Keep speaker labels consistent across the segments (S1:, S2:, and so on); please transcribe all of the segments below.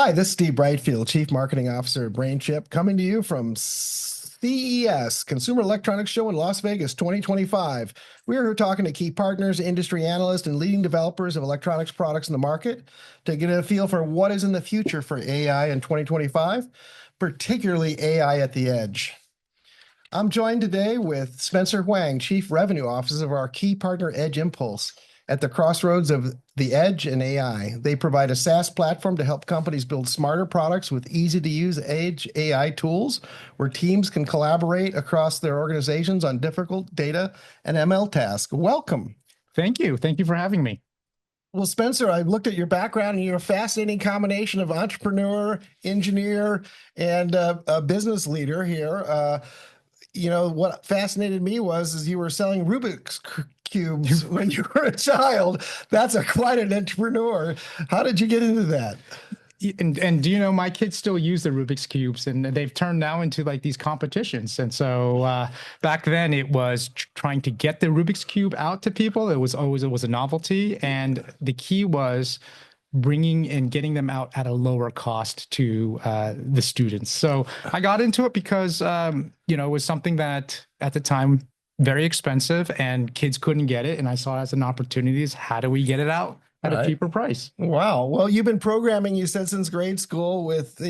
S1: Hi, this is Steve Brightfield, Chief Marketing Officer at Brainchip, coming to you from CES, Consumer Electronics Show in Las Vegas 2025. We're here talking to key partners, industry analysts, and leading developers of electronics products in the market to get a feel for what is in the future for AI in 2025, particularly AI at the edge. I'm joined today with Spencer Huang, Chief Revenue Officer of our key partner, Edge Impulse. At the crossroads of the edge and AI, they provide a SaaS platform to help companies build smarter products with easy-to-use edge AI tools where teams can collaborate across their organizations on difficult data and ML tasks. Welcome.
S2: Thank you. Thank you for having me.
S1: Well, Spencer, I looked at your background and you're a fascinating combination of entrepreneur, engineer, and a business leader here. What fascinated me is you were selling Rubik's cubes when you were a child. That's quite an entrepreneur. How did you get into that?
S2: And do you know, my kids still use the Rubik's cubes, and they've turned now into like these competitions. And so back then it was trying to get the Rubik's cube out to people. It was a novelty, and the key was bringing and getting them out at a lower cost to the students. So I got into it because it was something that at the time very expensive and kids couldn't get it, and I saw it as an opportunity. How do we get it out at a cheaper price?
S1: Wow. Well, you've been programming, you said, since grade school with a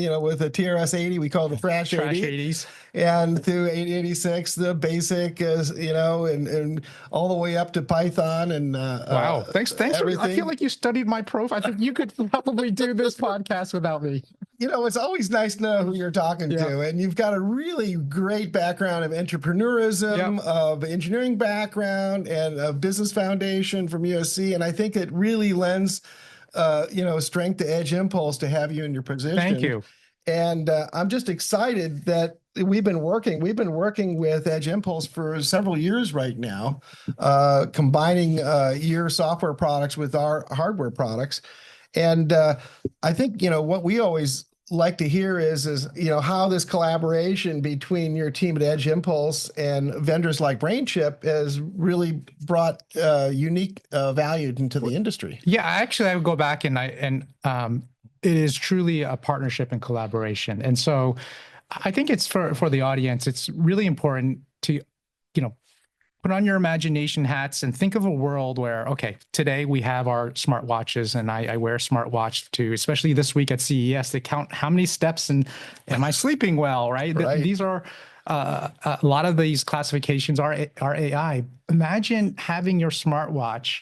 S1: TRS-80. We call it the Trash
S2: 80s.
S1: And through 8086, the basic is, and all the way up to Python and
S2: wow. Thanks everything. I feel like you studied my profile. I think you could probably do this podcast without me.
S1: It's always nice to know who you're talking to. And you've got a really great background of entrepreneurism, of engineering background, and a business foundation from USC. And I think it really lends, strength to Edge Impulse to have you in your position.
S2: Thank you.
S1: And I'm just excited that we've been working with Edge Impulse for several years right now, combining your software products with our hardware products. And I think, what we always like to hear is how this collaboration between your team at Edge Impulse and vendors like Brainchip has really brought unique value into the industry.
S2: Yeah, actually, I would go back and it is truly a partnership and collaboration. And so I think it's for the audience, it's really important to, put on your imagination hats and think of a world where, okay, today we have our smartwatches, and I wear a smartwatch too, especially this week at CES, to count how many steps and am I sleeping well, right? These are, a lot of these classifications are AI. Imagine having your smartwatch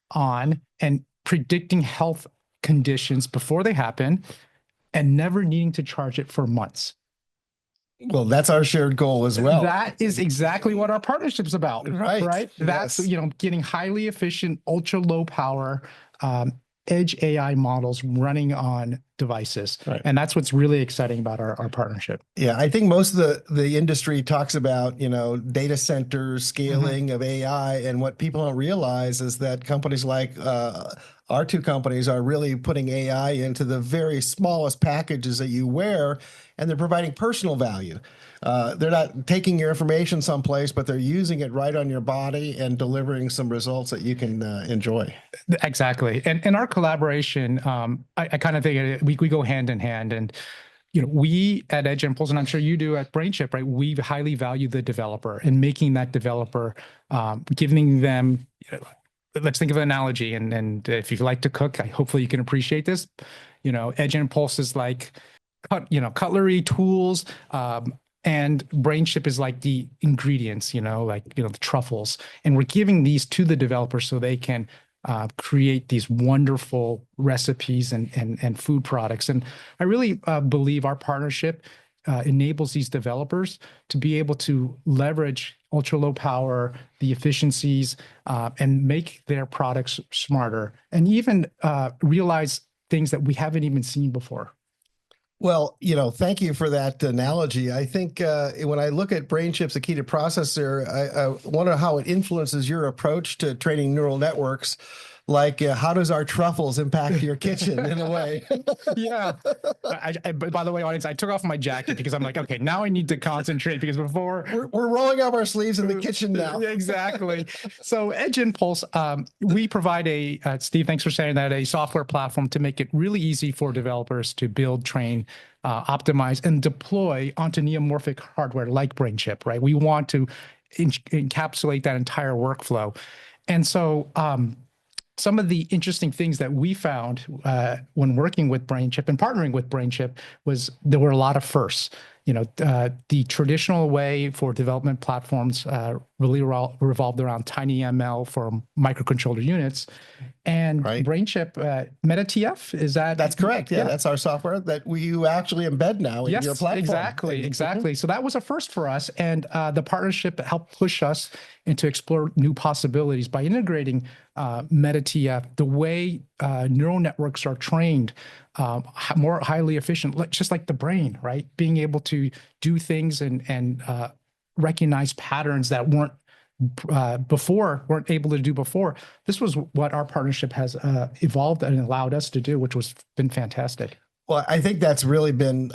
S2: on and predicting health conditions before they happen and never needing to charge it for months.
S1: Well, that's our shared goal as well.
S2: That is exactly what our partnership's about, right? That's, getting highly efficient, ultra low power, edge AI models running on devices. Right. And that's what's really exciting about our partnership.
S1: Yeah, I think most of the industry talks about, data center scaling of AI, and what people don't realize is that companies like our two companies are really putting AI into the very smallest packages that you wear, and they're providing personal value. They're not taking your information someplace, but they're using it right on your body and delivering some results that you can enjoy.
S2: Exactly. And our collaboration, I kind of think we go hand in hand. And we at Edge Impulse, and I'm sure you do at Brainchip, right? We highly value the developer and making that developer, giving them. Let's think of an analogy, and if you like to cook, hopefully you can appreciate this. Edge Impulse is like, cutlery, tools, and Brainchip is like the ingredients, the truffles, and we're giving these to the developers so they can create these wonderful recipes and food products. And I really believe our partnership enables these developers to be able to leverage ultra low power, the efficiencies, and make their products smarter, and even realize things that we haven't even seen before.
S1: Well, thank you for that analogy. I think when I look at Brainchip's Akita processor, I wonder how it influences your approach to training neural networks like how does our truffles impact your kitchen in a way?
S2: Yeah. But by the way, audience, I took off my jacket because I'm like, okay, now I need to concentrate because before
S1: we're rolling up our sleeves in the kitchen now.
S2: Exactly. So Edge Impulse, we provide Steve, thanks for saying that, a software platform to make it really easy for developers to build, train, optimize, and deploy onto neomorphic hardware like Brainchip, right? We want to encapsulate that entire workflow. And so some of the interesting things that we found when working with Brainchip and partnering with Brainchip was there were a lot of firsts. The traditional way for development platforms really revolved around TinyML for microcontroller units. And
S1: right.
S2: Brainchip, MetaTF, is that?
S1: That's correct. Yeah, that's our software that you actually embed now in your platform.
S2: Exactly. So that was a first for us. And the partnership helped push us into explore new possibilities by integrating MetaTF, the way neural networks are trained, more highly efficient, just like the brain, right? Being able to do things and recognize patterns that weren't able to do before. This was what our partnership has evolved and allowed us to do, which was been fantastic.
S1: Well, I think that's really been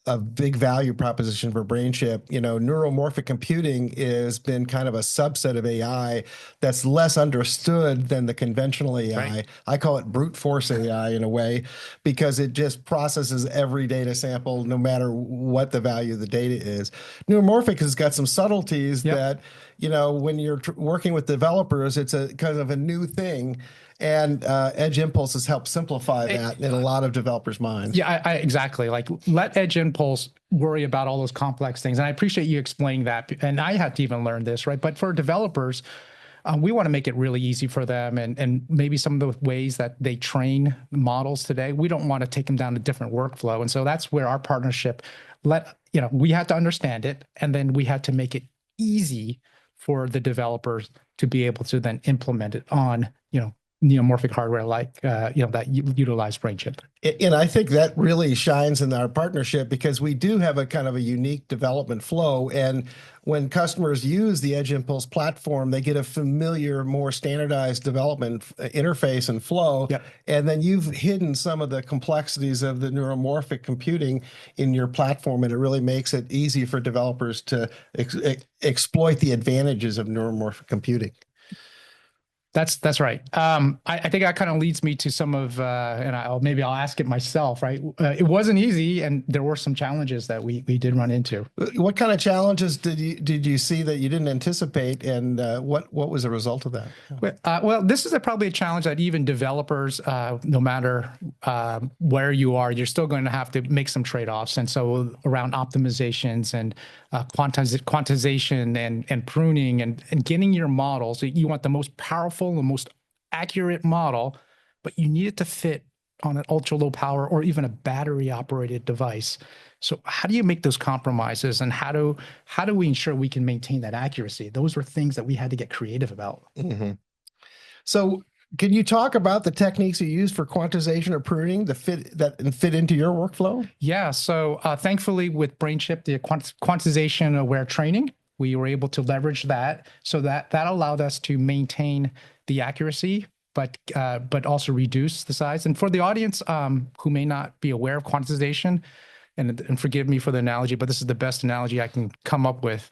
S1: a big value proposition for Brainchip. Neuromorphic computing has been kind of a subset of AI that's less understood than the conventional AI. Right. I call it brute force AI in a way, because it just processes every data sample, no matter what the value of the data is. Neuromorphic has got some subtleties that, when you're working with developers, it's a kind of a new thing. And Edge Impulse has helped simplify that in a lot of developers' minds.
S2: Yeah, exactly. Like, let Edge Impulse worry about all those complex things. And I appreciate you explaining that. And I had to even learn this, right? But for developers, we want to make it really easy for them. And maybe some of the ways that they train models today, we don't want to take them down a different workflow. And so that's where our partnership we had to understand it. And then we had to make it easy for the developers to be able to then implement it on, neomorphic hardware like that utilize Brainchip.
S1: And I think that really shines in our partnership, because we do have a kind of a unique development flow. And when customers use the Edge Impulse platform, they get a familiar, more standardized development interface and flow.
S2: Yep.
S1: And then you've hidden some of the complexities of the neuromorphic computing in your platform, and it really makes it easy for developers to exploit the advantages of neuromorphic computing.
S2: That's right. I think that kind of leads me to some of, and maybe I'll ask it myself, right? It wasn't easy, and there were some challenges that we did run into.
S1: What kind of challenges did you see that you didn't anticipate, and what was the result of that?
S2: Well, this is probably a challenge that even developers, no matter where you are, you're still going to have to make some trade-offs. And so around optimizations and quantization and pruning and getting your models, you want the most powerful, the most accurate model, but you need it to fit on an ultra low power or even a battery operated device. So how do you make those compromises, and how do we ensure we can maintain that accuracy? Those were things that we had to get creative about.
S1: Mm-hmm. So can you talk about the techniques you use for quantization or pruning to fit into your workflow?
S2: Yeah. So thankfully with Brainchip, the quantization aware training, we were able to leverage that. So that allowed us to maintain the accuracy, but also reduce the size. And for the audience who may not be aware of quantization, and forgive me for the analogy, but this is the best analogy I can come up with.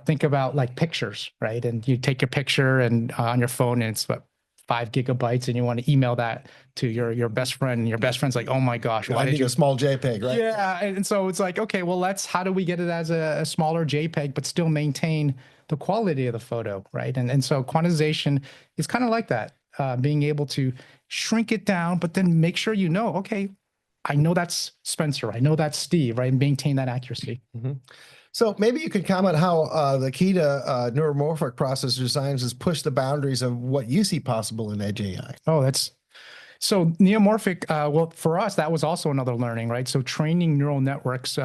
S2: Think about like pictures, right? And you take your picture and on your phone, and it's about 5 gigabytes, and you want to email that to your best friend, and your best friend's like, oh my gosh,
S1: why did you a small JPEG, right?
S2: Yeah. And so it's like, okay, well, how do we get it as a smaller JPEG, but still maintain the quality of the photo, right? And so quantization is kind of like that, being able to shrink it down, but then make sure okay, I know that's Spencer, I know that's Steve, right? And maintain that accuracy.
S1: Mm-hmm. So maybe you could comment how the key to neuromorphic processor designs has pushed the boundaries of what you see possible in Edge AI.
S2: Oh, so neomorphic, well, for us, that was also another learning, right? So training neural networks,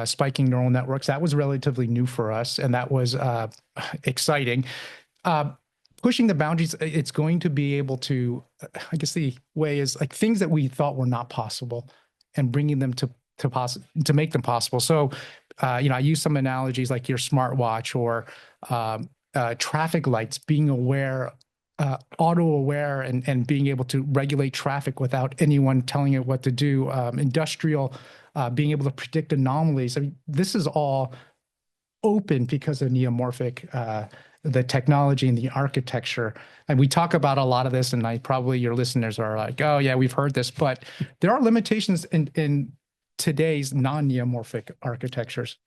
S2: spiking neural networks, that was relatively new for us, and that was exciting. Pushing the boundaries, it's going to be able to, I guess the way is like things that we thought were not possible and bringing them to make them possible. So, I use some analogies like your smartwatch or traffic lights, being aware auto-aware and being able to regulate traffic without anyone telling it what to do, industrial, being able to predict anomalies. I mean, this is all open because of neomorphic, the technology and the architecture. And we talk about a lot of this, and probably your listeners are like, oh yeah, we've heard this, but there are limitations in today's non-neomorphic architectures.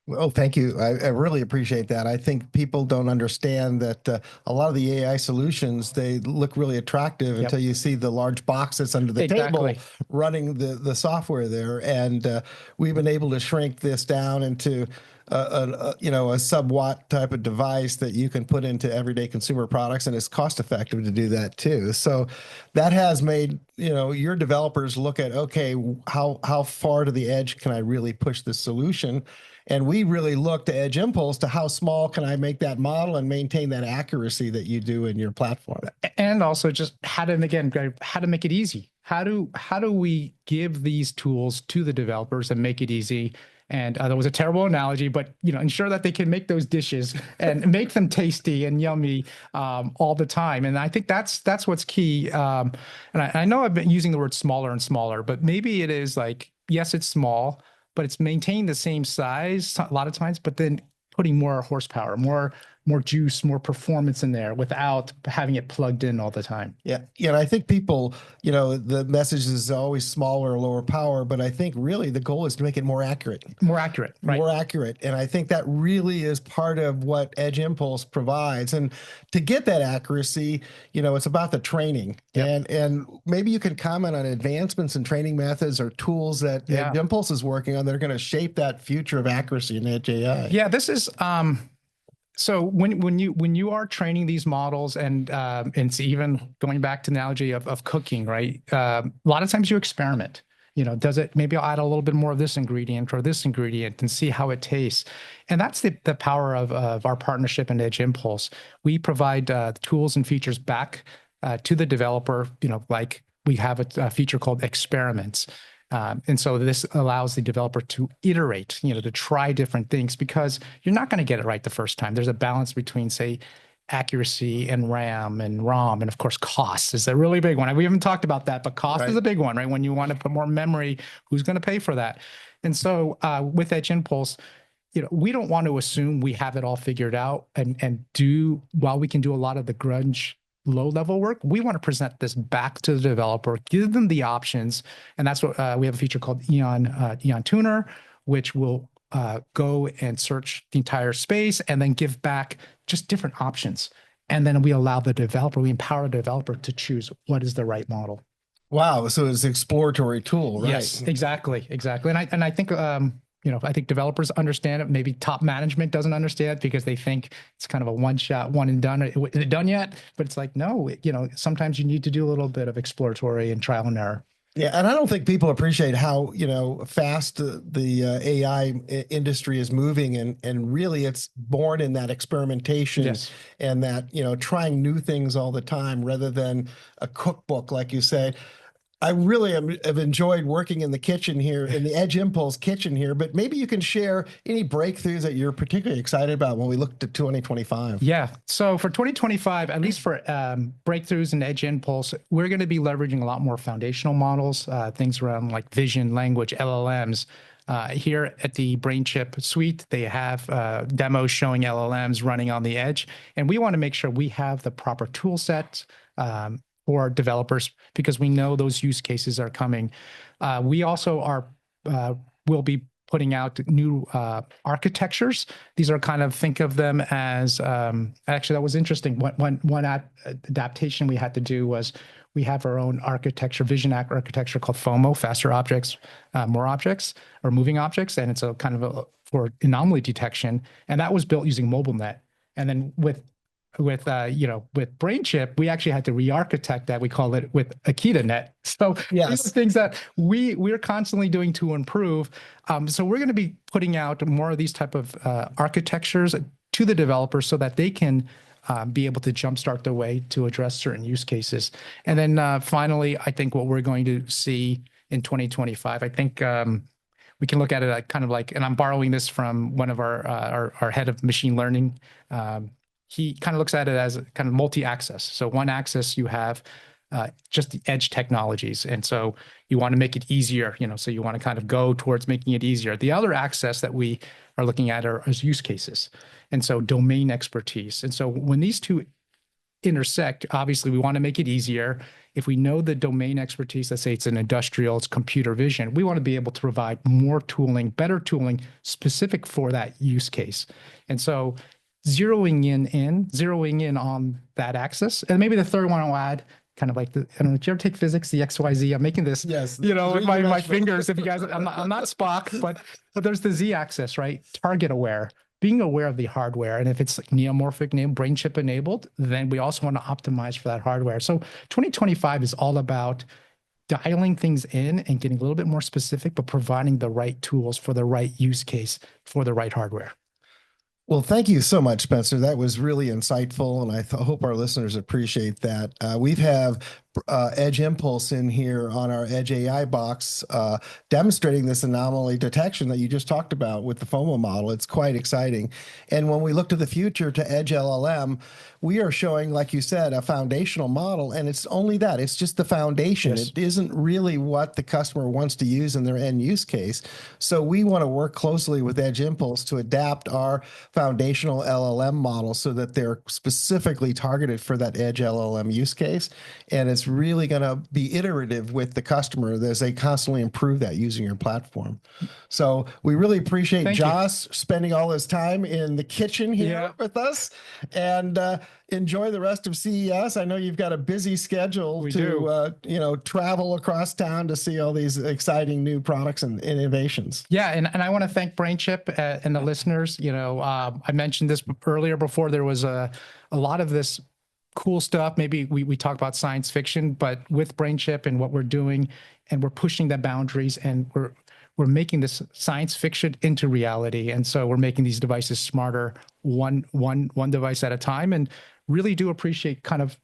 S1: Well, thank you. I really appreciate that. I think people don't understand that a lot of the AI solutions, they look really attractive until you see the large box that's under the table running the software there. And we've been able to shrink this down into a sub-watt type of device that you can put into everyday consumer products, and it's cost effective to do that too. So that has made your developers look at, okay, how far to the edge can I really push this solution? And we really look to Edge Impulse to how small can I make that model and maintain that accuracy that you do in your platform.
S2: And also just how to make it easy. How do we give these tools to the developers and make it easy? And that was a terrible analogy, but ensure that they can make those dishes and make them tasty and yummy all the time. And I think that's what's key. And I know I've been using the word smaller and smaller, but maybe it is like, yes, it's small, but it's maintaining the same size a lot of times, but then putting more horsepower, more juice, more performance in there without having it plugged in all the time.
S1: Yeah. And I think people, the message is always smaller or lower power, but I think really the goal is to make it more accurate.
S2: More accurate, right.
S1: More accurate. And I think that really is part of what Edge Impulse provides. And to get that accuracy, it's about the training. Yep. And maybe you can comment on advancements in training methods or tools that Edge Impulse is working on that are going to shape that future of accuracy in Edge AI.
S2: Yeah, this is so when you are training these models, and it's even going back to the analogy of cooking, right? A lot of times you experiment. Maybe I'll add a little bit more of this ingredient or this ingredient and see how it tastes. And that's the power of our partnership in Edge Impulse. We provide tools and features back to the developer, like we have a feature called experiments. And so this allows the developer to iterate, to try different things, because you're not going to get it right the first time. There's a balance between, say, accuracy and RAM and ROM, and of course, cost is a really big one. We haven't talked about that, but cost is a big one, right? When you want to put more memory, who's going to pay for that? And so with Edge Impulse, we don't want to assume we have it all figured out and while we can do a lot of the grunge low-level work, we want to present this back to the developer, give them the options, and that's what we have a feature called Eon Tuner, which will go and search the entire space and then give back just different options. And then we allow the developer, we empower the developer to choose what is the right model.
S1: Wow, so it's an exploratory tool, right?
S2: Yes, exactly. And I think I think developers understand it. Maybe top management doesn't understand it because they think it's kind of a one-shot, one and done. Is it done yet? But it's like, no, sometimes you need to do a little bit of exploratory and trial and error.
S1: Yeah, and I don't think people appreciate how fast the AI industry is moving, and really it's born in that experimentation and that trying new things all the time rather than a cookbook, like you say. I really have enjoyed working in the kitchen here, in the Edge Impulse kitchen here, but maybe you can share any breakthroughs that you're particularly excited about when we look to 2025.
S2: Yeah. So for 2025, at least for breakthroughs in Edge Impulse, we're going to be leveraging a lot more foundational models, things around like vision, language, LLMs. Here at the Brainchip suite, they have demos showing LLMs running on the edge, and we want to make sure we have the proper tool sets for developers, because we know those use cases are coming. We also will be putting out new architectures. These are kind of, think of them as, actually that was interesting. One adaptation we had to do was we have our own architecture, vision architecture called FOMO, faster objects, more objects, or moving objects. And it's a kind of for anomaly detection. And that was built using MobileNet. And then with Brainchip, we actually had to re-architect that. We call it with AkidaNet. So these are things that we're constantly doing to improve. So we're going to be putting out more of these type of architectures to the developers so that they can be able to jumpstart their way to address certain use cases. And then finally, I think what we're going to see in 2025, I think we can look at it kind of like, and I'm borrowing this from one of our head of machine learning, he kind of looks at it as a kind of multi-access. So one axis you have just the edge technologies. And so you want to make it easier, so you want to kind of go towards making it easier. The other axis that we are looking at are use cases. And so domain expertise. And so when these two intersect, obviously we want to make it easier. If we know the domain expertise, let's say it's an industrial, it's computer vision, we want to be able to provide more tooling, better tooling specific for that use case. And so zeroing in on that axis. And maybe the third one I'll add, kind of like I don't know, did you ever take physics, the XYZ? I'm making this,
S1: yes,
S2: with my fingers. If you guys, I'm not Spock, but there's the Z axis, right? Target aware, being aware of the hardware. And if it's like neomorphic brain chip enabled, then we also want to optimize for that hardware. So 2025 is all about dialing things in and getting a little bit more specific, but providing the right tools for the right use case for the right hardware.
S1: Well, thank you so much, Spencer. That was really insightful, and I hope our listeners appreciate that. We have Edge Impulse in here on our Edge AI box, demonstrating this anomaly detection that you just talked about with the FOMO model. It's quite exciting. And when we look to the future to Edge LLM, we are showing, like you said, a foundational model, and it's only that. It's just the foundation. Yes. It isn't really what the customer wants to use in their end use case. So we want to work closely with Edge Impulse to adapt our foundational LLM model so that they're specifically targeted for that Edge LLM use case. And it's really going to be iterative with the customer as they constantly improve that using your platform. So we really appreciate Josh spending all his time in the kitchen here with us, and enjoy the rest of CES. I know you've got a busy schedule to travel across town to see all these exciting new products and innovations.
S2: Yeah, and I want to thank Brainchip and the listeners. I mentioned this earlier before. There was a lot of this cool stuff. Maybe we talk about science fiction, but with Brainchip and what we're doing, and we're pushing the boundaries, and we're making this science fiction into reality. And so we're making these devices smarter, one device at a time. And really do appreciate kind of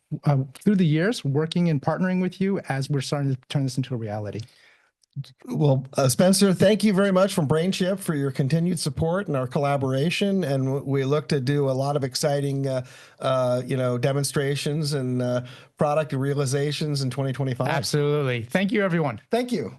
S2: through the years working and partnering with you as we're starting to turn this into a reality.
S1: Well, Spencer, thank you very much from Brainchip for your continued support and our collaboration. And we look to do a lot of exciting, demonstrations and product realizations in 2025.
S2: Absolutely. Thank you, everyone.
S1: Thank you.